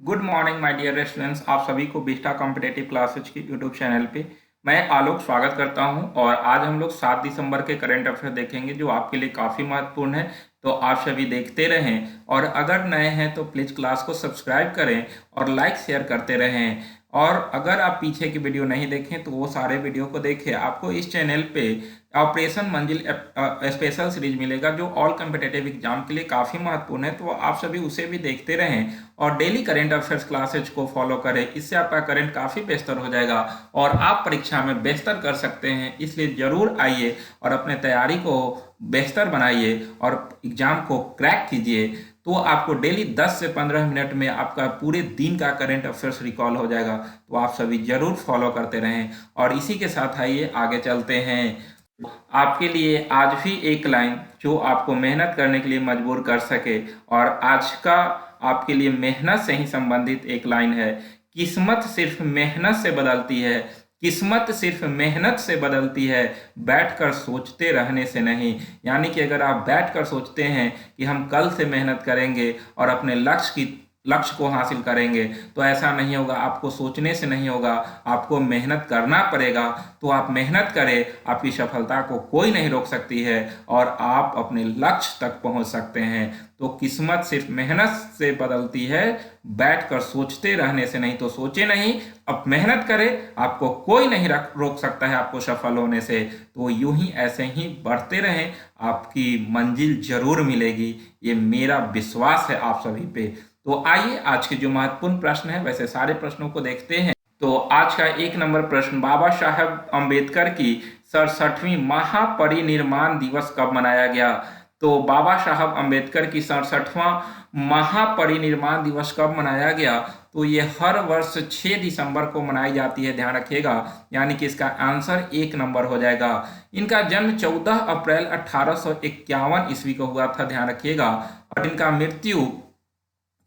Good morning my dear students. आप सभी को बिस्टा कॉम्पिटेटिव क्लासेज की यूट्यूब चैनल पे मैं आलोक स्वागत करता हूं। और आज हम लोग 7 दिसंबर के करंट अफेयर देखेंगे जो आपके लिए काफ़ी महत्वपूर्ण है। तो आप सभी देखते रहें और अगर नए हैं तो प्लीज़ क्लास को सब्सक्राइब करें और लाइक शेयर करते रहें। और अगर आप पीछे की वीडियो नहीं देखें तो वो सारे वीडियो को देखें। आपको इस चैनल पे ऑपरेशन मंजिल स्पेशल सीरीज मिलेगा जो ऑल कॉम्पिटिटिव एग्जाम के लिए काफ़ी महत्वपूर्ण है। तो आप सभी उसे भी देखते रहें और डेली करंट अफेयर्स क्लासेज को फॉलो करें। इससे आपका करंट काफ़ी बेहतर हो जाएगा और आप परीक्षा में बेहतर कर सकते हैं। इसलिए ज़रूर आइए और अपने तैयारी को बेहतर बनाइए और एग्ज़ाम को क्रैक कीजिए। तो आपको डेली 10 से 15 मिनट में आपका पूरे दिन का करंट अफेयर्स रिकॉल हो जाएगा। तो आप सभी ज़रूर फॉलो करते रहें और इसी के साथ आइए आगे चलते हैं। आपके लिए आज भी एक लाइन जो आपको मेहनत करने के लिए मजबूर कर सके। और आज का आपके लिए मेहनत से ही संबंधित एक लाइन है। किस्मत सिर्फ मेहनत से बदलती है, किस्मत सिर्फ मेहनत से बदलती है, बैठकर सोचते रहने से नहीं। यानी कि अगर आप बैठकर सोचते हैं कि हम कल से मेहनत करेंगे और अपने लक्ष्य को हासिल करेंगे तो ऐसा नहीं होगा। आपको सोचने से नहीं होगा, आपको मेहनत करना पड़ेगा। तो आप मेहनत करें, आपकी सफलता को कोई नहीं रोक सकती है और आप अपने लक्ष्य तक पहुंच सकते हैं। तो किस्मत सिर्फ मेहनत से बदलती है, बैठकर सोचते रहने से नहीं। तो सोचे नहीं, अब मेहनत करें, आपको कोई नहीं रोक सकता है आपको सफल होने से। तो यूं ही ऐसे ही बढ़ते रहें, आपकी मंजिल जरूर मिलेगी, ये मेरा विश्वास है आप सभी पे। तो आइए आज के जो महत्वपूर्ण प्रश्न है, वैसे सारे प्रश्नों को देखते हैं। तो आज का 1 नंबर प्रश्न, बाबा साहब अम्बेडकर की 67वीं महापरिनिर्वाण दिवस कब मनाया गया? तो बाबा साहब अम्बेडकर की 67वां महापरिनिर्वाण दिवस कब मनाया गया? तो ये हर वर्ष 6 दिसंबर को मनाई जाती है, ध्यान रखिएगा। यानी कि इसका आंसर 1 नंबर हो जाएगा। इनका जन्म 14 अप्रैल 1851 ईस्वी को हुआ था, ध्यान रखिएगा। और इनका मृत्यु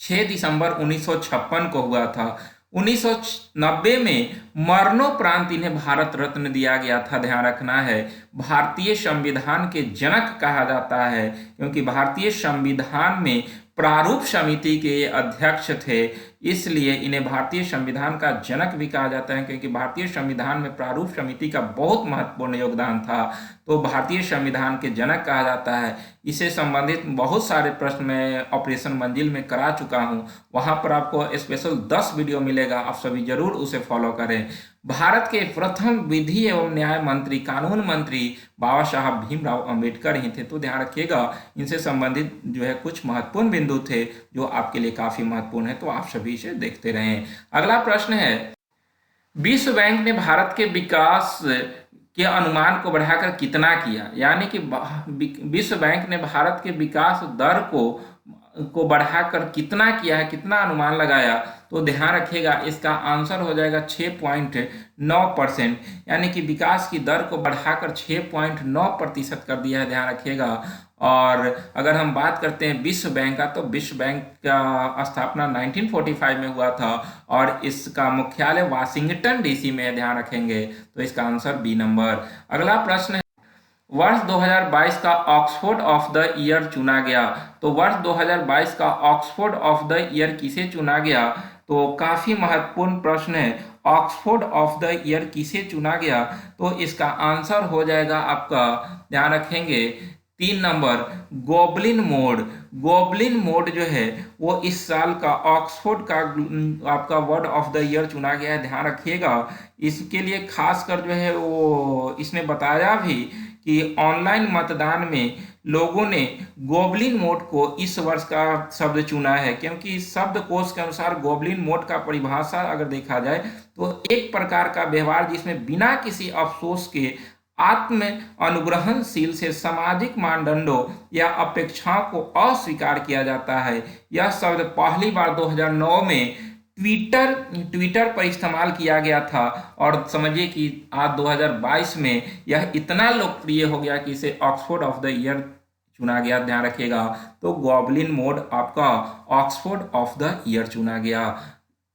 6 दिसंबर 1956 को हुआ था। 1990 में मरणोपरांत इन्हें भारत रत्न दिया गया था, ध्यान रखना है। भारतीय संविधान के जनक कहा जाता है क्योंकि भारतीय संविधान में प्रारूप समिति के अध्यक्ष थे, इसलिए इन्हें भारतीय संविधान का जनक भी कहा जाता है क्योंकि भारतीय संविधान में प्रारूप समिति का बहुत महत्वपूर्ण योगदान था। तो भारतीय संविधान के जनक कहा जाता है। इससे संबंधित बहुत सारे प्रश्न मैं ऑपरेशन मंजिल में करा चुका हूं, वहां पर आपको स्पेशल 10 वीडियो मिलेगा, आप सभी जरूर उसे फॉलो करें। भारत के प्रथम विधि एवं न्याय मंत्री, कानून मंत्री बाबा साहब भीमराव अंबेडकर ही थे। तो ध्यान रखिएगा, इनसे संबंधित जो है कुछ महत्वपूर्ण बिंदु थे जो आपके लिए काफी महत्वपूर्ण है। तो आप सभी इसे देखते रहें। अगला प्रश्न है, विश्व बैंक ने भारत के विकास के अनुमान को बढ़ाकर कितना किया? यानी कि विश्व बैंक ने भारत के विकास दर को बढ़ाकर कितना किया है, कितना अनुमान लगाया? तो ध्यान रखिएगा, इसका आंसर हो जाएगा 6.9%। यानी कि विकास की दर को बढ़ाकर 6.9% कर दिया है, ध्यान रखिएगा। और अगर हम बात करते हैं विश्व बैंक का, तो विश्व बैंक का स्थापना 1945 में हुआ था और इसका मुख्यालय वाशिंगटन डीसी में है, ध्यान रखेंगे। तो इसका आंसर बी नंबर। अगला प्रश्न है, वर्ष 2022 का ऑक्सफोर्ड ऑफ द ईयर चुना गया। तो वर्ष 2022 का ऑक्सफोर्ड ऑफ द ईयर किसे चुना गया? तो काफी महत्वपूर्ण प्रश्न है, ऑक्सफोर्ड ऑफ द ईयर किसे चुना गया? तो इसका आंसर हो जाएगा आपका, ध्यान रखेंगे, 3 number, goblin mode. Goblin mode जो है वो इस साल का ऑक्सफोर्ड का आपका वर्ड ऑफ द ईयर चुना गया है, ध्यान रखिएगा। इसके लिए खासकर जो है वो इसने बताया भी कि ऑनलाइन मतदान में लोगों ने गोबलिन मोड को इस वर्ष का शब्द चुना है क्योंकि शब्दकोश के अनुसार गोबलिन मोड का परिभाषा अगर देखा जाए तो एक प्रकार का व्यवहार जिसमें बिना किसी अफसोस के आत्म अनुग्रहणशील से सामाजिक मानदंडों या अपेक्षाओं को अस्वीकार किया जाता है। यह शब्द पहली बार 2009 में ट्विटर पर इस्तेमाल किया गया था और समझिए कि आज 2022 में यह इतना लोकप्रिय हो गया कि इसे ऑक्सफोर्ड ऑफ द ईयर चुना गया, ध्यान रखिएगा। तो गॉबलिन मोड आपका ऑक्सफोर्ड ऑफ द ईयर चुना गया।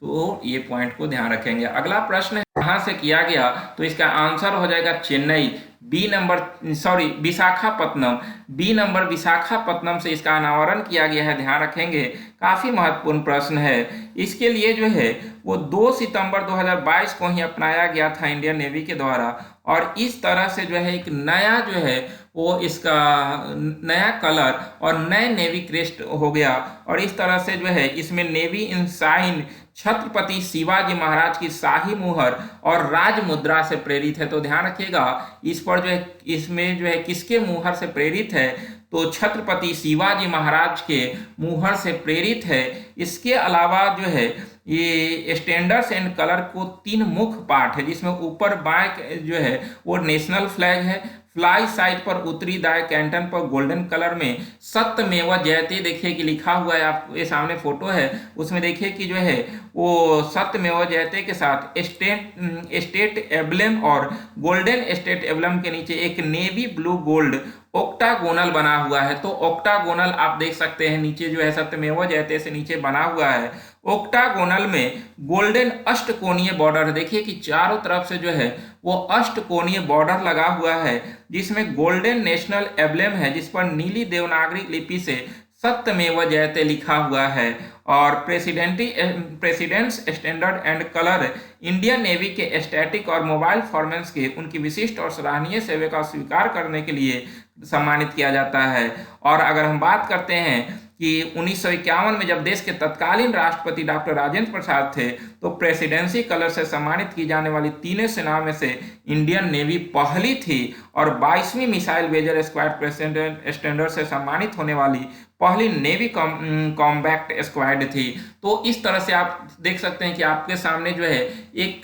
तो ये पॉइंट को ध्यान रखेंगे। अगला प्रश्न है, कहाँ से किया गया? तो इसका आंसर हो जाएगा चेन्नई। विशाखापत्तनम, बी नंबर विशाखापत्तनम से इसका अनावरण किया गया है, ध्यान रखेंगे। काफी महत्वपूर्ण प्रश्न है। इसके लिए जो है वो 2 सितंबर 2022 को ही अपनाया गया था इंडियन नेवी के द्वारा, और इस तरह से जो है एक नया जो है वो इसका नया कलर और नए नेवी क्रेस्ट हो गया, और इस तरह से जो है इसमें नेवी इंसाइन छत्रपति शिवाजी महाराज की शाही मुहर और राज मुद्रा से प्रेरित है। तो ध्यान रखिएगा इस पर जो है, इसमें जो है किसके मुहर से प्रेरित है, तो छत्रपति शिवाजी महाराज के मुहर से प्रेरित है। इसके अलावा जो है ये स्टैंडर्ड्स एंड कलर को 3 मुख्य पार्ट है, जिसमें ऊपर बाएं जो है वो नेशनल फ्लैग है, फ्लाई साइड पर उत्तरी दाएं कैंटन पर गोल्डन कलर में सत्यमेव जयते देखिए कि लिखा हुआ है, आप ये सामने फोटो है उसमें देखिए कि जो है वो सत्यमेव जयते के साथ स्टेट एम्ब्लेम और गोल्डन स्टेट एम्ब्लेम के नीचे एक नेवी ब्लू गोल्ड ऑक्टागोनल बना हुआ है। तो ऑक्टागोनल आप देख सकते हैं नीचे जो है सत्यमेव जयते से नीचे बना हुआ है। ऑक्टागोनल में गोल्डन अष्टकोणीय बॉर्डर, देखिए कि चारों तरफ से जो है वो अष्टकोणीय बॉर्डर लगा हुआ है, जिसमें गोल्डन नेशनल एम्ब्लेम है, जिस पर नीली देवनागरी लिपि से सत्यमेव जयते लिखा हुआ है। और President's standard and colour Indian Navy के स्टैटिक और मोबाइल फॉर्मेंस के उनकी विशिष्ट और सराहनीय सेवा का स्वीकार करने के लिए सम्मानित किया जाता है। और अगर हम बात करते हैं कि 1951 में जब देश के तत्कालीन राष्ट्रपति डॉक्टर राजेंद्र प्रसाद थे, तो प्रेसिडेंसी कलर से सम्मानित की जाने वाली तीनों सेनाओं में से इंडियन नेवी पहली थी, और 22वीं missile badger squad president standard से सम्मानित होने वाली पहली नेवी कॉम्बैक्ट स्क्वाड थी। तो इस तरह से आप देख सकते हैं कि आपके सामने जो है एक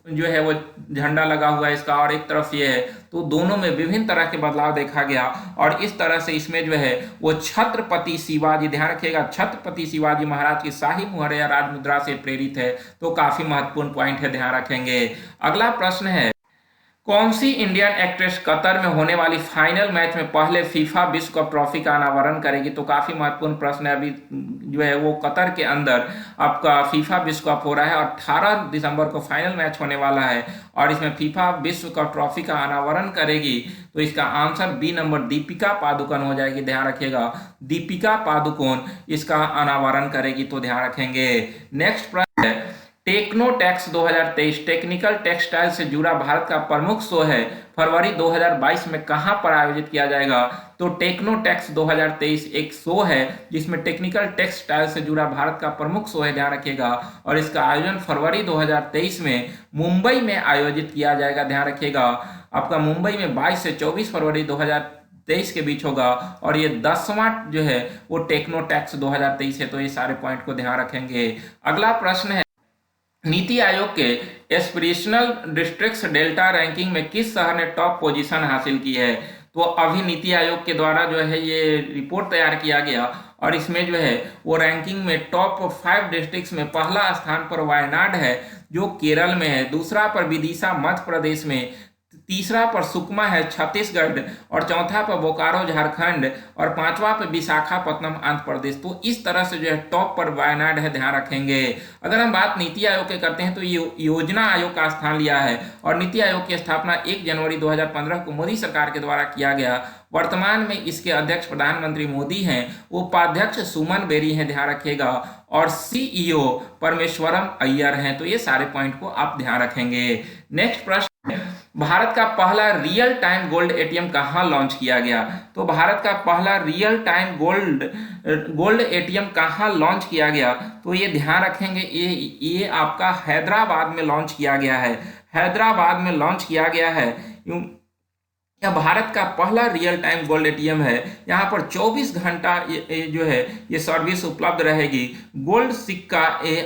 जो है वो झंडा लगा हुआ है इसका, और एक तरफ ये है, तो दोनों में विभिन्न तरह के बदलाव देखा गया। और इस तरह से इसमें जो है वो छत्रपति शिवाजी, ध्यान रखिएगा छत्रपति शिवाजी महाराज की शाही मुहर या राजमुद्रा से प्रेरित है। तो काफी महत्वपूर्ण पॉइंट है, ध्यान रखेंगे। अगला प्रश्न है, कौन सी इंडियन एक्ट्रेस कतर में होने वाली फाइनल मैच में पहले फीफा विश्व कप ट्रॉफी का अनावरण करेगी? तो काफी महत्वपूर्ण प्रश्न है। अभी जो है वो कतर के अंदर आपका फीफा विश्व कप हो रहा है, और 18 दिसंबर को फाइनल मैच होने वाला है, और इसमें फीफा विश्व कप ट्रॉफी का अनावरण करेगी। तो इसका answer B number Deepika Padukone हो जाएगी, ध्यान रखिएगा दीपिका पादुकोण इसका अनावरण करेगी। तो ध्यान रखेंगे। नेक्स्ट प्रश्न है, टेक्नोटैक्स 2023 टेक्निकल टेक्सटाइल से जुड़ा भारत का प्रमुख शो है, फरवरी 2022 में कहां पर आयोजित किया जाएगा? तो टेक्नोटैक्स 2023 एक शो है जिसमें टेक्निकल टेक्सटाइल से जुड़ा भारत का प्रमुख शो है, ध्यान रखिएगा। और इसका आयोजन फरवरी 2023 में मुंबई में आयोजित किया जाएगा, ध्यान रखिएगा। आपका मुंबई में 22 से 24 फरवरी 2023 के बीच होगा, और ये 10वां जो है वो टेक्नोटैक्स 2023 है। तो ये सारे पॉइंट को ध्यान रखेंगे। अगला प्रश्न है, नीति आयोग के एस्पिरेशनल डिस्ट्रिक्ट्स डेल्टा रैंकिंग में किस शहर ने टॉप पोजीशन हासिल की है? तो अभी नीति आयोग के द्वारा जो है ये रिपोर्ट तैयार किया गया, और इसमें जो है वो रैंकिंग में टॉप 5 डिस्ट्रिक्ट्स में पहला स्थान पर वायनाड है जो केरल में है, दूसरा पर विदिशा मध्य प्रदेश में, तीसरा पर सुकमा है छत्तीसगढ़, और चौथा पर बोकारो झारखंड, और पांचवा पर विशाखापत्तनम आंध्र प्रदेश। तो इस तरह से जो है टॉप पर वायनाड है, ध्यान रखेंगे। अगर हम बात नीति आयोग के करते हैं तो ये योजना आयोग का स्थान लिया है, और नीति आयोग की स्थापना 1 जनवरी 2015 को मोदी सरकार के द्वारा किया गया। वर्तमान में इसके अध्यक्ष प्रधानमंत्री मोदी हैं, उपाध्यक्ष सुमन बेरी हैं, ध्यान रखिएगा, और सीईओ परमेश्वरम अय्यर हैं। तो ये सारे पॉइंट को आप ध्यान रखेंगे। नेक्स्ट प्रश्न, भारत का पहला रियल टाइम गोल्ड एटीएम कहां लॉन्च किया गया? तो भारत का पहला रियल टाइम गोल्ड एटीएम कहां लॉन्च किया गया? तो ये ध्यान रखेंगे, ये आपका हैदराबाद में लॉन्च किया गया है, हैदराबाद में लॉन्च किया गया है। यह भारत का पहला रियल टाइम गोल्ड एटीएम है। यहाँ पर 24 घंटा जो है ये सर्विस उपलब्ध रहेगी। गोल्ड सिक्का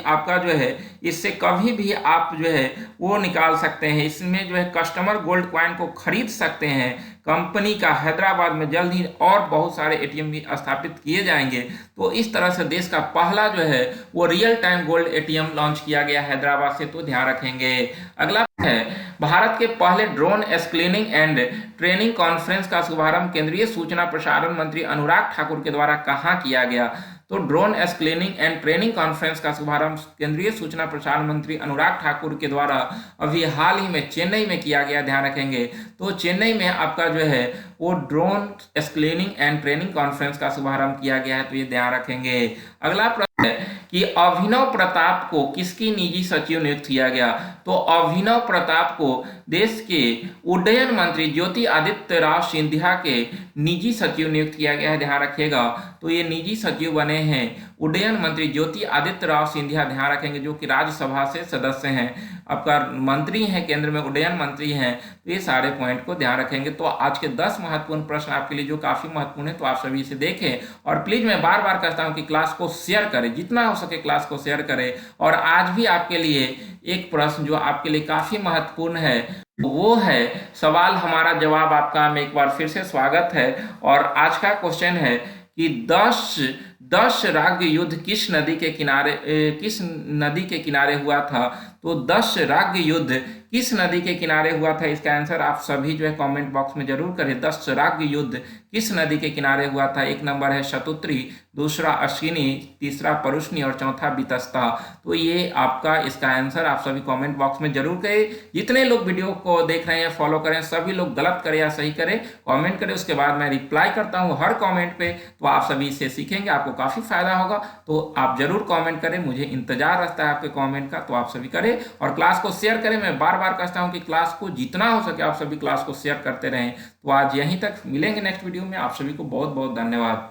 आपका जो है इससे कभी भी आप जो है वो निकाल सकते हैं। इसमें जो है कस्टमर गोल्ड कॉइन को खरीद सकते हैं। कंपनी का हैदराबाद में जल्द ही और बहुत सारे एटीएम भी स्थापित किए जाएंगे। तो इस तरह से देश का पहला जो है वो real time gold ATM launch किया गया हैदराबाद से। तो ध्यान रखेंगे। अगला है, भारत के पहले drone screening and training conference का शुभारंभ केंद्रीय सूचना प्रसारण मंत्री अनुराग ठाकुर के द्वारा कहां किया गया? तो drone screening and training conference का शुभारंभ केंद्रीय सूचना प्रसारण मंत्री अनुराग ठाकुर के द्वारा अभी हाल ही में चेन्नई में किया गया, ध्यान रखेंगे। तो चेन्नई में आपका जो है वो drone screening and training conference का शुभारंभ किया गया है, तो ये ध्यान रखेंगे। अगला प्रश्न है कि अभिनव प्रताप को किसकी निजी सचिव नियुक्त किया गया। तो अभिनव प्रताप को देश के उड्डयन मंत्री ज्योति आदित्य राव सिंधिया के निजी सचिव नियुक्त किया गया है, ध्यान रखिएगा। तो ये निजी सचिव बने हैं उड्डयन मंत्री ज्योति आदित्य राव सिंधिया, ध्यान रखेंगे, जो कि राज्यसभा से सदस्य हैं, आपका मंत्री हैं, केंद्र में उड्डयन मंत्री हैं। तो ये सारे पॉइंट को ध्यान रखेंगे। तो आज के 10 महत्वपूर्ण प्रश्न आपके लिए जो काफी महत्वपूर्ण है, तो आप सभी इसे देखें। और प्लीज मैं बार बार कहता हूं कि क्लास को शेयर करें, जितना हो सके क्लास को शेयर करें। और आज भी आपके लिए एक प्रश्न जो आपके लिए काफी महत्वपूर्ण है, वो है सवाल हमारा जवाब आपका में एक बार फिर से स्वागत है। और आज का क्वेश्चन है कि 10 राग युद्ध किस नदी के किनारे हुआ था। तो 10 राग युद्ध किस नदी के किनारे हुआ था, इसका आंसर आप सभी जो है कमेंट बॉक्स में जरूर करें। 10 राग युद्ध किस नदी के किनारे हुआ था। एक नंबर है शतुत्री, दूसरा अश्विनी, तीसरा परुष्णी और चौथा वितस्ता। तो ये आपका इसका आंसर आप सभी कमेंट बॉक्स में जरूर करें। जितने लोग वीडियो को देख रहे हैं, फॉलो करें, सभी लोग गलत करें या सही करें, कमेंट करें, उसके बाद मैं रिप्लाई करता हूँ हर कमेंट पे। तो आप सभी इससे सीखेंगे, आपको काफी फायदा होगा। तो आप जरूर कमेंट करें, मुझे इंतजार रहता है आपके कमेंट का। तो आप सभी करें और क्लास को शेयर करें। मैं बार बार कहता हूं कि क्लास को जितना हो सके आप सभी क्लास को शेयर करते रहें। तो आज यहीं तक, मिलेंगे नेक्स्ट वीडियो में। आप सभी को बहुत बहुत धन्यवाद।